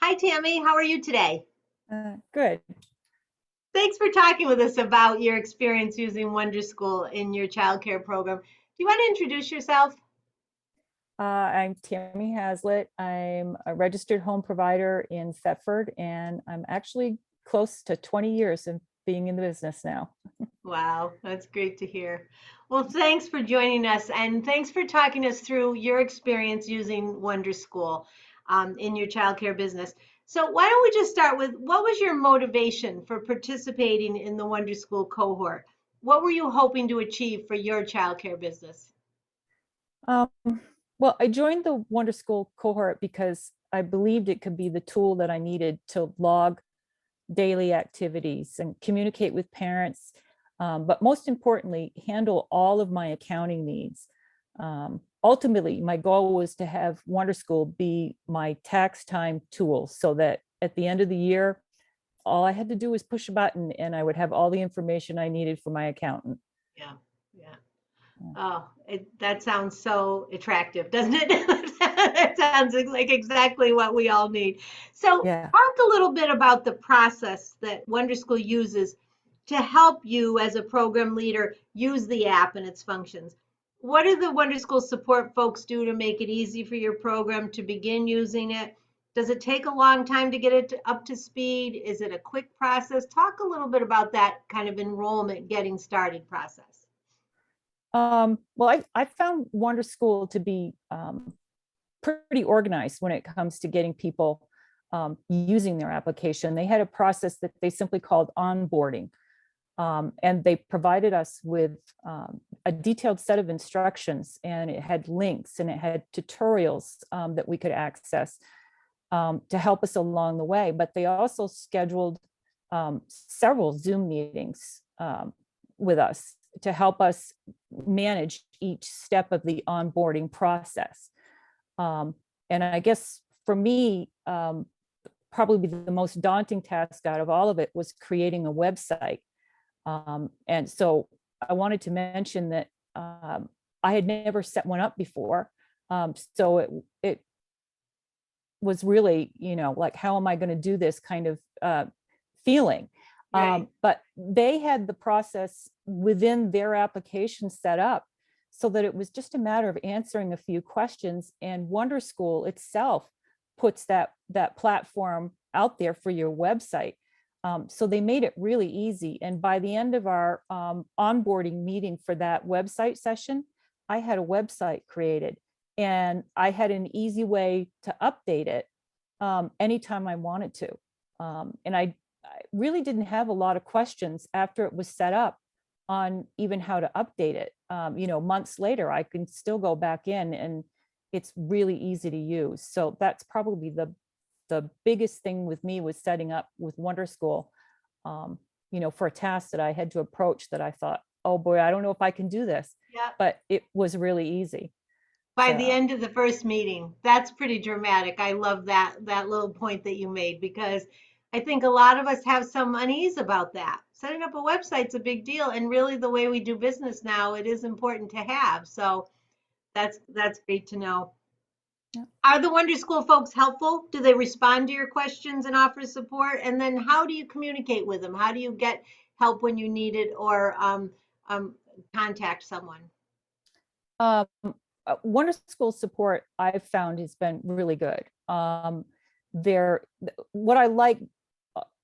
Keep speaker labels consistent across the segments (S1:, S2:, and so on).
S1: Hi, Tammie. How are you today?
S2: Good.
S1: Thanks for talking with us about your experience using Wonderschool in your childcare program. Do you want to introduce yourself?
S2: I'm Tammie Hazlett. I'm a registered home provider in Thetford, and I'm actually close to 20 years of being in the business now.
S1: Wow, that's great to hear. Well, thanks for joining us and thanks for talking us through your experience using Wonderschool in your childcare business. So, why don't we just start with what was your motivation for participating in the Wonderschool cohort? What were you hoping to achieve for your childcare business?
S2: Um, well, I joined the Wonderschool cohort because I believed it could be the tool that I needed to log daily activities and communicate with parents, but most importantly, handle all of my accounting needs. Ultimately, my goal was to have Wonderschool be my tax time tool so that at the end of the year, all I had to do was push a button and I would have all the information I needed for my accountant.
S1: Yeah, yeah. Oh, that sounds so attractive, doesn't it? That sounds like exactly what we all need. So,
S2: Yeah.
S1: talk a little bit about the process that Wonderschool uses to help you as a program leader use the app and its functions. What do the Wonderschool support folks do to make it easy for your program to begin using it? Does it take a long time to get it up to speed? Is it a quick process? Talk a little bit about that kind of enrollment, getting started process.
S2: Well, I found Wonderschool to be pretty organized when it comes to getting people using their application. They had a process that they simply called onboarding. And they provided us with a detailed set of instructions, and it had links and it had tutorials that we could access to help us along the way. But they also scheduled several Zoom meetings with us to help us manage each step of the onboarding process. And I guess for me, probably the most daunting task out of all of it was creating a website. And so I wanted to mention that I had never set one up before. So it was really, like, how am I going to do this kind of feeling?
S1: Right.
S2: But they had the process within their application set up so that it was just a matter of answering a few questions, and Wonderschool itself puts that platform out there for your website. So they made it really easy. And by the end of our onboarding meeting for that website session, I had a website created and I had an easy way to update it anytime I wanted to. And I really didn't have a lot of questions after it was set up on even how to update it. Months later, I can still go back in and it's really easy to use. So that's probably the biggest thing with me was setting up with Wonderschool, for a task that I had to approach that I thought, oh boy, I don't know if I can do this,
S1: Yeah.
S2: but it was really easy.
S1: By the
S2: So
S1: end of the first meeting. That's pretty dramatic. I love that little point that you made because I think a lot of us have some unease about that. Setting up a website's a big deal, and really the way we do business now, it is important to have. So that's great to know.
S2: yeah.
S1: Are the Wonder School folks helpful? Do they respond to your questions and offer support? And then how do you communicate with them? How do you get help when you need it or um, contact someone?
S2: Um, Wonderschool support I've found has been really good. What I like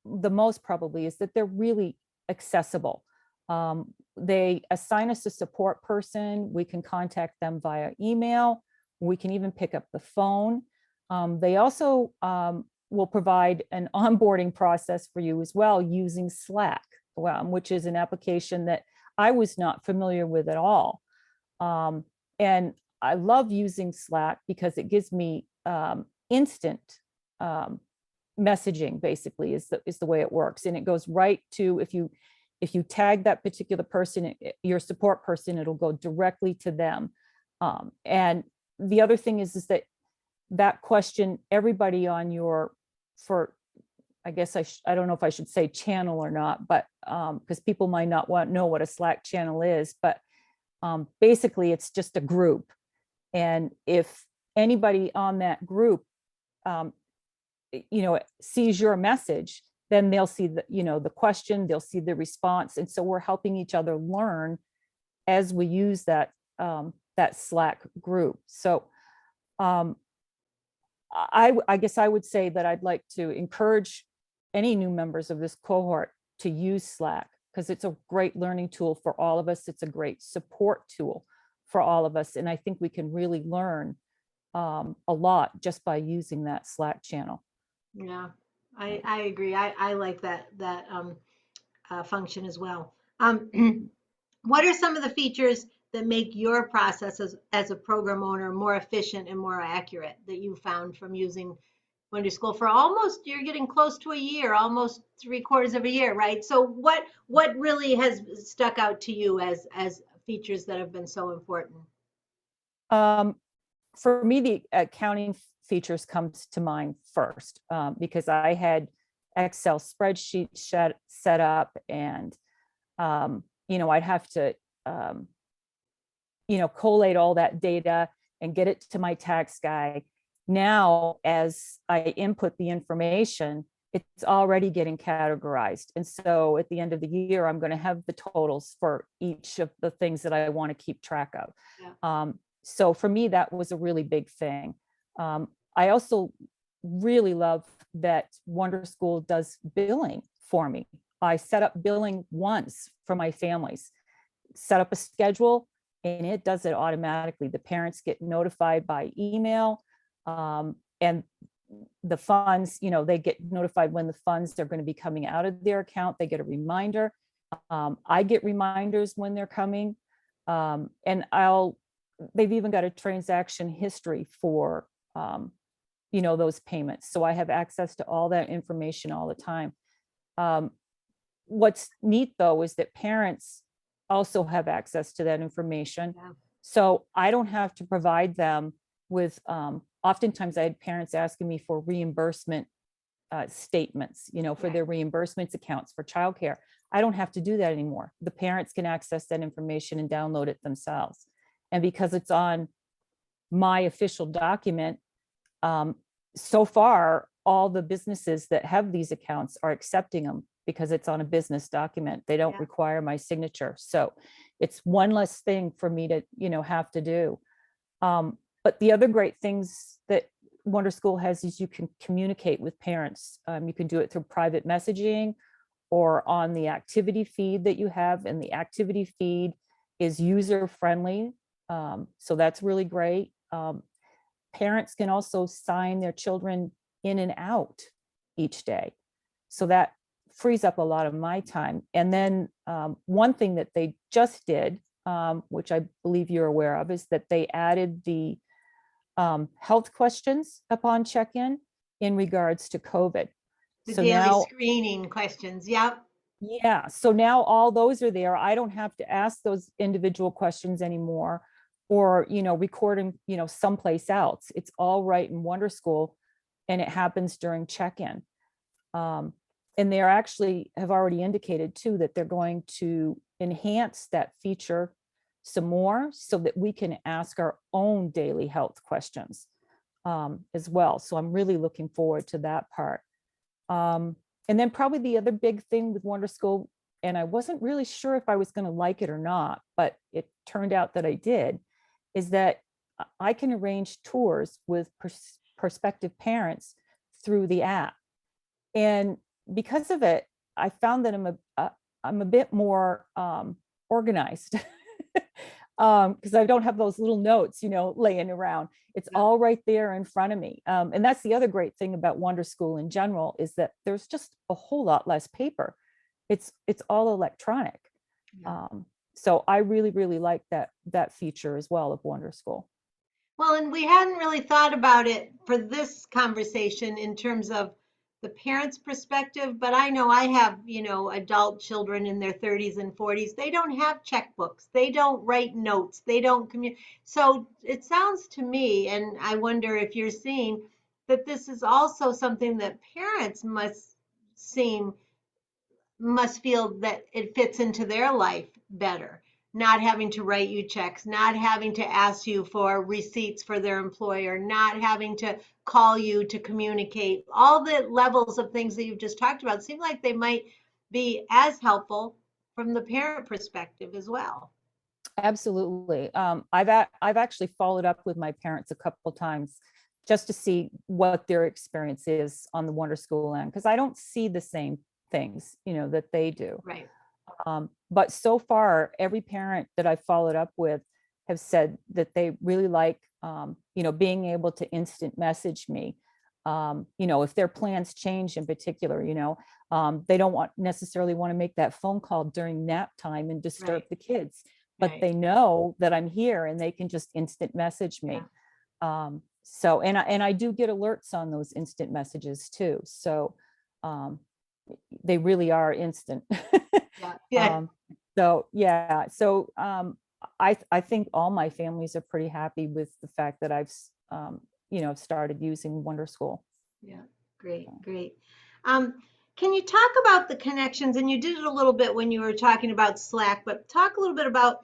S2: the most probably is that they're really accessible. They assign us a support person. We can contact them via email. We can even pick up the phone. They also will provide an onboarding process for you as well using Slack, which is an application that I was not familiar with at all. And I love using Slack because it gives me instant um, messaging. Basically, is the way it works, and it goes right to if you tag that particular person, your support person, it'll go directly to them. And the other thing is that question, everybody on your for I guess I don't know if I should say channel or not, but because people might not know what a Slack channel is, but basically it's just a group. And if anybody on that group um, sees your message, then they'll see the question, they'll see the response. And so we're helping each other learn as we use that Slack group. So I guess I would say that I'd like to encourage any new members of this cohort to use Slack, because it's a great learning tool for all of us. It's a great support tool for all of us. And I think we can really learn a lot just by using that Slack channel.
S1: Yeah, I agree. I like that function as well. What are some of the features that make your process as a program owner more efficient and more accurate that you found from using Wonderschool for almost, you're getting close to a year, almost 3/4 of a year, right? So what really has stuck out to you as features that have been so important?
S2: For me, the accounting features comes to mind first, because I had Excel spreadsheets set up, and I'd have to collate all that data and get it to my tax guy. Now, as I input the information, it's already getting categorized. And so at the end of the year, I'm going to have the totals for each of the things that I want to keep track of. Yeah. So for me, that was a really big thing. I also really love that Wonderschool does billing for me. I set up billing once for my families, set up a schedule, and it does it automatically. The parents get notified by email, and the funds, they get notified when the funds are going to be coming out of their account. They get a reminder. I get reminders when they're coming, and they've even got a transaction history for those payments. So I have access to all that information all the time. What's neat though is that parents also have access to that information. Yeah. So I don't have to provide them with, oftentimes I had parents asking me for reimbursement statements, for their reimbursements accounts for childcare. I don't have to do that anymore. The parents can access that information and download it themselves. And because it's on my official document, so far, all the businesses that have these accounts are accepting them because it's on a business document. They don't require my signature. So it's one less thing for me to, have to do. But the other great things that Wonderschool has is you can communicate with parents. You can do it through private messaging or on the activity feed that you have. And the activity feed is user-friendly. So that's really great. Parents can also sign their children in and out each day. So that frees up a lot of my time. And then one thing that they just did, which I believe you're aware of, is that they added the health questions upon check-in in regards to COVID.
S1: The
S2: so
S1: daily
S2: now,
S1: screening questions. Yep.
S2: Yeah. So now all those are there. I don't have to ask those individual questions anymore, or, recording, someplace else. It's all right in Wonderschool, and it happens during check-in. And they actually have already indicated too that they're going to enhance that feature some more so that we can ask our own daily health questions as well. So I'm really looking forward to that part. And then probably the other big thing with Wonderschool, and I wasn't really sure if I was going to like it or not, but it turned out that I did, is that I can arrange tours with prospective parents through the app. And because of it, I found that I'm a bit more organized because I don't have those little notes, laying around. It's all right there in front of me. And that's the other great thing about Wonderschool in general, is that there's just a whole lot less paper. It's all electronic. Yeah. So I really, really like that feature as well of Wonderschool.
S1: Well, and we hadn't really thought about it for this conversation in terms of the parents' perspective, but I know I have, adult children in their 30s and 40s. They don't have checkbooks. They don't write notes. They don't communicate. So it sounds to me, and I wonder if you're seeing that this is also something that parents must feel that it fits into their life better. not having to write you checks, not having to ask you for receipts for their employer, not having to call you to communicate. All the levels of things that you've just talked about seem like they might be as helpful from the parent perspective as well.
S2: Absolutely. I've actually followed up with my parents a couple times just to see what their experience is on the Wonderschool end, because I don't see the same things, that they do.
S1: Right.
S2: But so far, every parent that I've followed up with have said that they really like, being able to instant message me. If their plans change in particular, they don't necessarily want to make that phone call during nap time and disturb the kids, but they know that I'm here and they can just instant message me.
S1: Yeah.
S2: So, and I do get alerts on those instant messages too. So, they really are instant.
S1: Yeah.
S2: I think all my families are pretty happy with the fact that I've started using Wonderschool.
S1: Yeah, great. Can you talk about the connections? And you did it a little bit when you were talking about Slack, but talk a little bit about,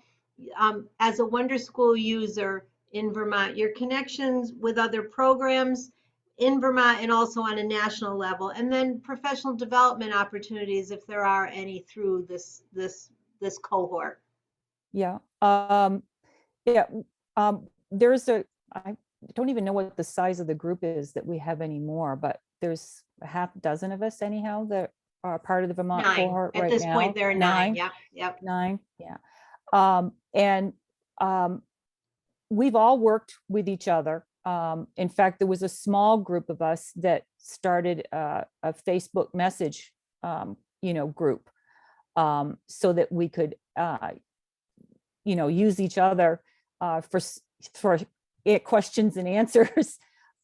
S1: as a Wonderschool user in Vermont, your connections with other programs in Vermont and also on a national level, and then professional development opportunities, if there are any, through this cohort.
S2: Yeah. I don't even know what the size of the group is that we have anymore, but there's a half dozen of us anyhow that are part of the Vermont
S1: 9.
S2: cohort
S1: At
S2: right
S1: this
S2: now.
S1: point, there are 9. Yep.
S2: 9. Yeah. And we've all worked with each other. In fact, there was a small group of us that started a Facebook message, group, so that we could, use each other for questions and answers.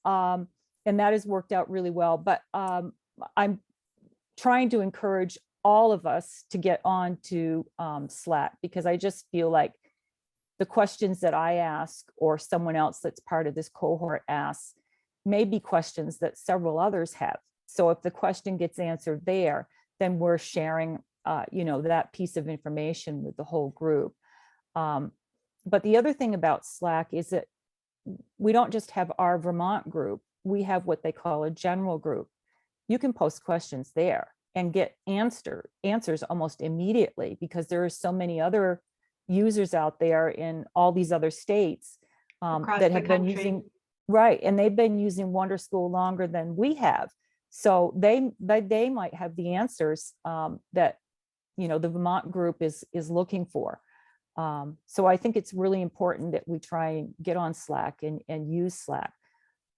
S2: And that has worked out really well. But I'm trying to encourage all of us to get on to Slack, because I just feel like the questions that I ask or someone else that's part of this cohort asks may be questions that several others have. So if the question gets answered there, then we're sharing, that piece of information with the whole group. But the other thing about Slack is that we don't just have our Vermont group, we have what they call a general group. You can post questions there and get answers almost immediately, because there are so many other users out there in all these other states that have been using, and they've been using Wonderschool longer than we have. So they might have the answers that the Vermont group is looking for. So I think it's really important that we try and get on Slack and use Slack.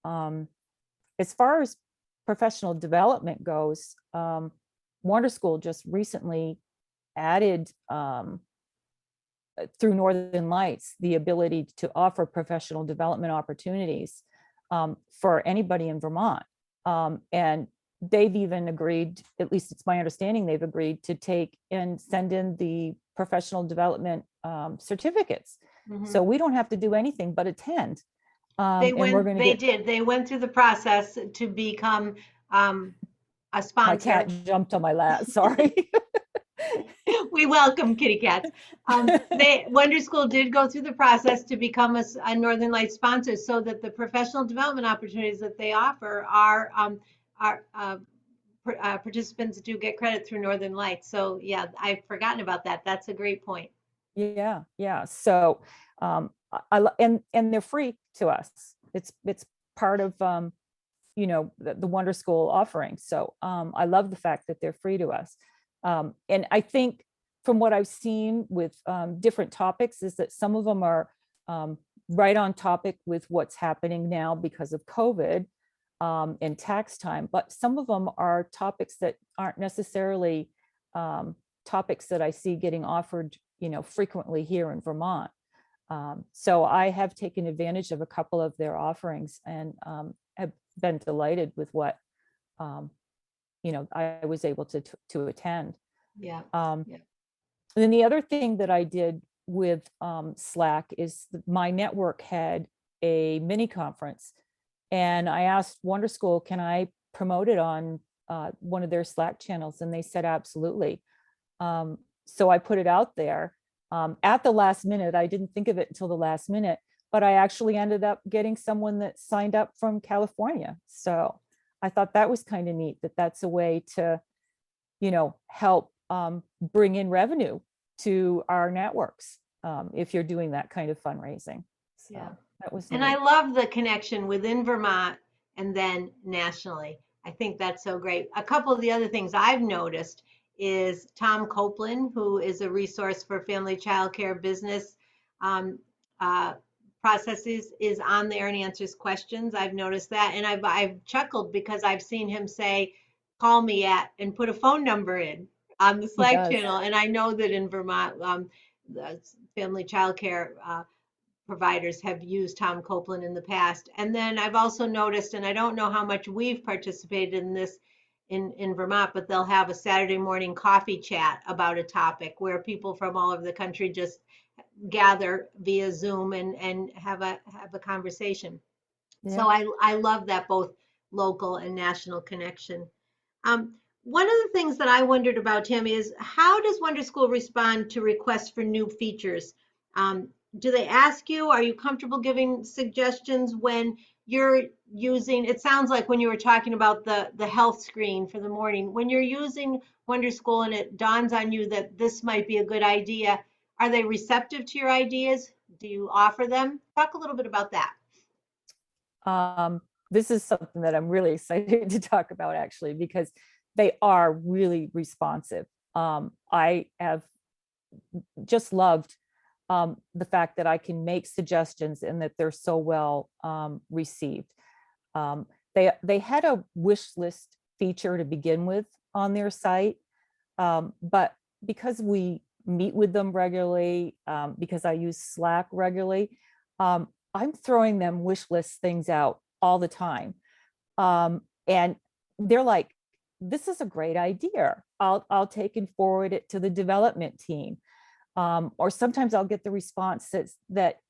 S2: As far as professional development goes, Wonderschool just recently added, through Northern Lights, the ability to offer professional development opportunities for anybody in Vermont. And they've even agreed, at least it's my understanding, they've agreed to take and send in the professional development certificates.
S1: Mm-hmm.
S2: So we don't have to do anything but attend.
S1: They went through the process to become a sponsor.
S2: My cat jumped on my lap, sorry.
S1: We welcome kitty cats. Wonderschool did go through the process to become a Northern Lights sponsor, so that the professional development opportunities that they offer are participants do get credit through Northern Lights. So yeah, I've forgotten about that. That's a great point.
S2: Yeah. So and they're free to us. It's part of the Wonderschool offering. So I love the fact that they're free to us. And I think from what I've seen with different topics is that some of them are right on topic with what's happening now because of COVID and tax time, but some of them are topics that aren't necessarily topics that I see getting offered, frequently here in Vermont. So I have taken advantage of a couple of their offerings and have been delighted with what I was able to attend.
S1: Yeah.
S2: And then the other thing that I did with Slack is my network had a mini conference, and I asked Wonderschool, can I promote it on one of their Slack channels? And they said, absolutely. So I put it out there. At the last minute, I didn't think of it until the last minute, but I actually ended up getting someone that signed up from California. So I thought that was kind of neat, that that's a way to, help bring in revenue to our networks, if you're doing that kind of fundraising. So
S1: Yeah.
S2: that was
S1: And
S2: neat.
S1: I love the connection within Vermont and then nationally. I think that's so great. A couple of the other things I've noticed is Tom Copeland, who is a resource for family childcare business um, uh, processes, is on there and answers questions. I've noticed that, and I've chuckled because I've seen him say, "Call me at," and put a phone number in on the
S2: He
S1: Slack
S2: does.
S1: channel. And I know that in Vermont, the family childcare providers have used Tom Copeland in the past. And then I've also noticed, and I don't know how much we've participated in this in Vermont, but they'll have a Saturday morning coffee chat about a topic where people from all over the country just gather via Zoom and have a conversation. So
S2: Yeah.
S1: I love that both local and national connection. One of the things that I wondered about, Tammie, is how does Wonderschool respond to requests for new features? Do they ask you, are you comfortable giving suggestions when you're using, it sounds like when you were talking about the health screen for the morning, when you're using Wonderschool and it dawns on you that this might be a good idea, are they receptive to your ideas? Do you offer them? Talk a little bit about that.
S2: This is something that I'm really excited to talk about, actually, because they are really responsive. I have just loved the fact that I can make suggestions and that they're so well received. They had a wish list feature to begin with on their site, but because we meet with them regularly, because I use Slack regularly, I'm throwing them wish list things out all the time. And they're like, this is a great idea. I'll take and forward it to the development team. Or sometimes I'll get the response that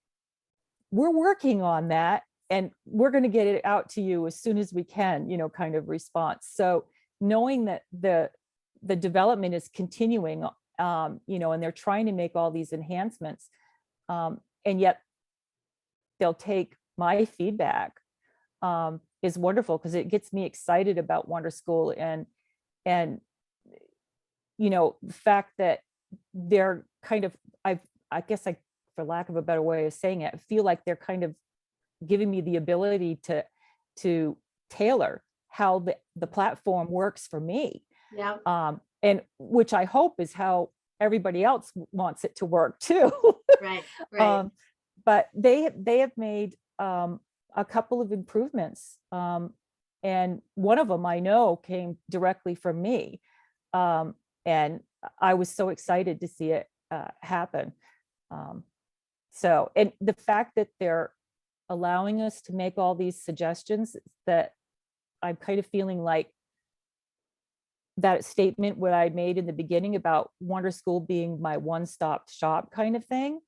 S2: we're working on that and we're going to get it out to you as soon as we can, kind of response. So knowing that the development is continuing, and they're trying to make all these enhancements, and yet they'll take my feedback, is wonderful, because it gets me excited about Wonderschool and the fact that they're kind of, I guess for lack of a better way of saying it, I feel like they're kind of giving me the ability to tailor how the platform works for me.
S1: Yeah.
S2: And which I hope is how everybody else wants it to work too.
S1: Right. Right.
S2: But they have made a couple of improvements, and one of them I know came directly from me, and I was so excited to see it happen. So, and the fact that they're allowing us to make all these suggestions, that I'm kind of feeling like that statement what I made in the beginning about Wonderschool being my one-stop shop kind of thing,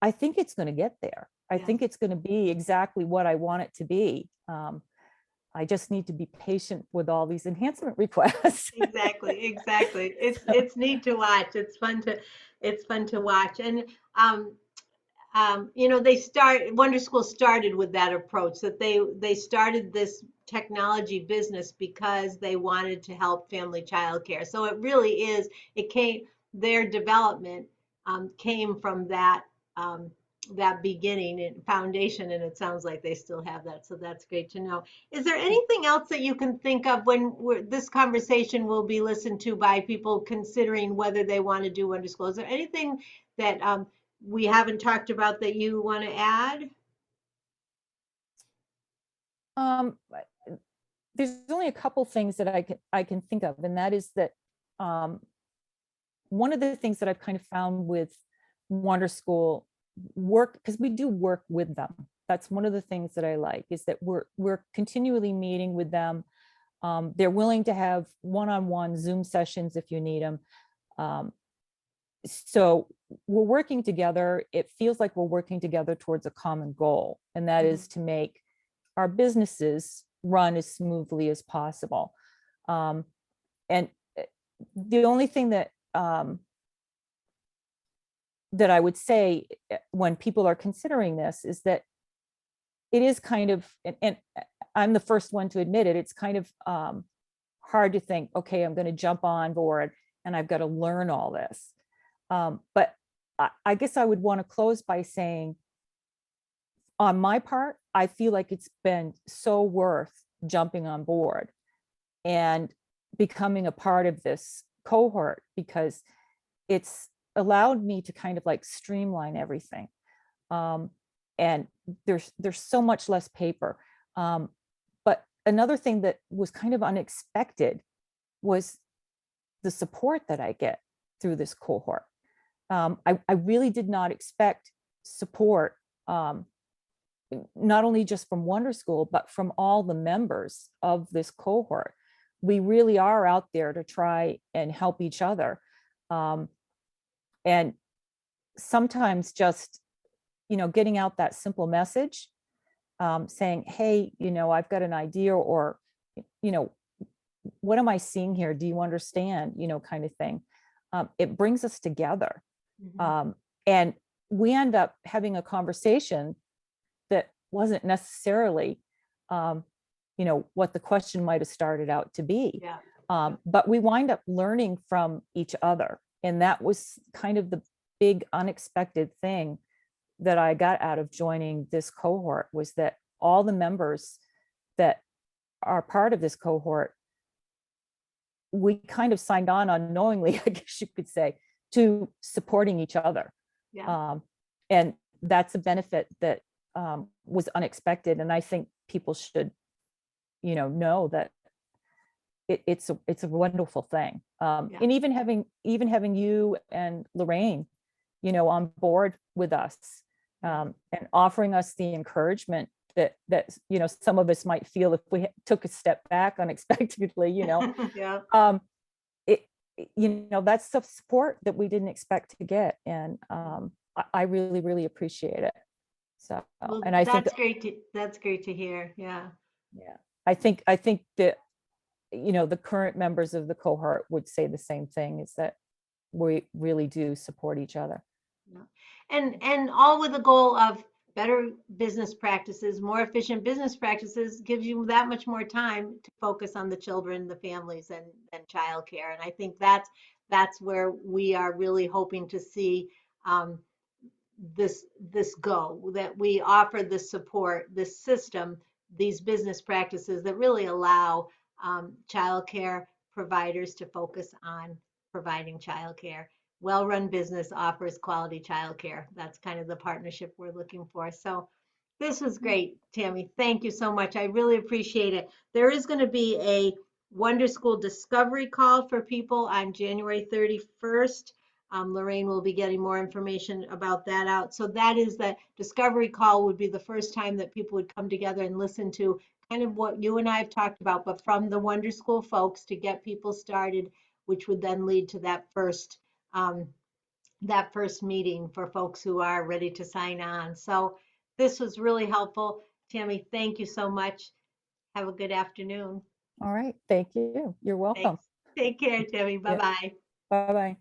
S2: I think it's going to get there. I
S1: Yeah.
S2: think it's going to be exactly what I want it to be. I just need to be patient with all these enhancement requests.
S1: Exactly. It's neat to watch. It's fun to watch. And Wonderschool started with that approach, that they started this technology business because they wanted to help family childcare. So it really is, their development came from that beginning and foundation, and it sounds like they still have that. So that's great to know. Is there anything else that you can think of when this conversation will be listened to by people considering whether they want to do Wonderschool? Is there anything that we haven't talked about that you want to add?
S2: There's only a couple things that I can think of, and that is that one of the things that I've kind of found with Wonderschool work, because we do work with them. That's one of the things that I like, is that we're continually meeting with them. They're willing to have one-on-one Zoom sessions if you need them. So we're working together. It feels like we're working together towards a common goal, and that is to make our businesses run as smoothly as possible. And the only thing that that I would say when people are considering this is that it is kind of, and I'm the first one to admit it, it's kind of hard to think, okay, I'm going to jump on board and I've got to learn all this. But I guess I would want to close by saying, on my part, I feel like it's been so worth jumping on board and becoming a part of this cohort, because it's allowed me to kind of like streamline everything. And there's so much less paper. But another thing that was kind of unexpected was the support that I get through this cohort. I really did not expect support, not only just from Wonderschool, but from all the members of this cohort. We really are out there to try and help each other. And sometimes just, getting out that simple message, saying, hey, I've got an idea, or, what am I seeing here? Do you understand? Kind of thing. It brings us together.
S1: Mhm.
S2: And we end up having a conversation that wasn't necessarily, what the question might have started out to be.
S1: Yeah.
S2: But we wind up learning from each other. And that was kind of the big unexpected thing that I got out of joining this cohort, was that all the members that are part of this cohort, we kind of signed on unknowingly, I guess you could say, to supporting each other.
S1: Yeah.
S2: And that's a benefit that was unexpected. And I think people should, know that it's a wonderful thing.
S1: Yeah.
S2: And even having you and Lorraine, on board with us, and offering us the encouragement that some of us might feel if we took a step back unexpectedly,
S1: Yeah.
S2: it that's the support that we didn't expect to get. And I really, really appreciate it. So,
S1: Well,
S2: and I think
S1: that's great to hear. Yeah.
S2: yeah, I think that the current members of the cohort would say the same thing, is that we really do support each other.
S1: Yeah. And all with the goal of better business practices, more efficient business practices gives you that much more time to focus on the children, the families, and childcare. And I think that's where we are really hoping to see um, this go, that we offer the support, this system, these business practices that really allow childcare providers to focus on providing childcare. Well-run business offers quality childcare. That's kind of the partnership we're looking for. So this was great, Tammie. Thank you so much. I really appreciate it. There is going to be a Wonderschool discovery call for people on January 31st. Lorraine will be getting more information about that out. So that is the discovery call, would be the first time that people would come together and listen to kind of what you and I have talked about, but from the Wonderschool folks, to get people started, which would then lead to that first meeting for folks who are ready to sign on. So this was really helpful. Tammie, thank you so much. Have a good afternoon.
S2: All right. Thank you. You're welcome.
S1: Thanks. Take care, Tammie.
S2: Yeah.
S1: Bye-bye.
S2: Bye-bye.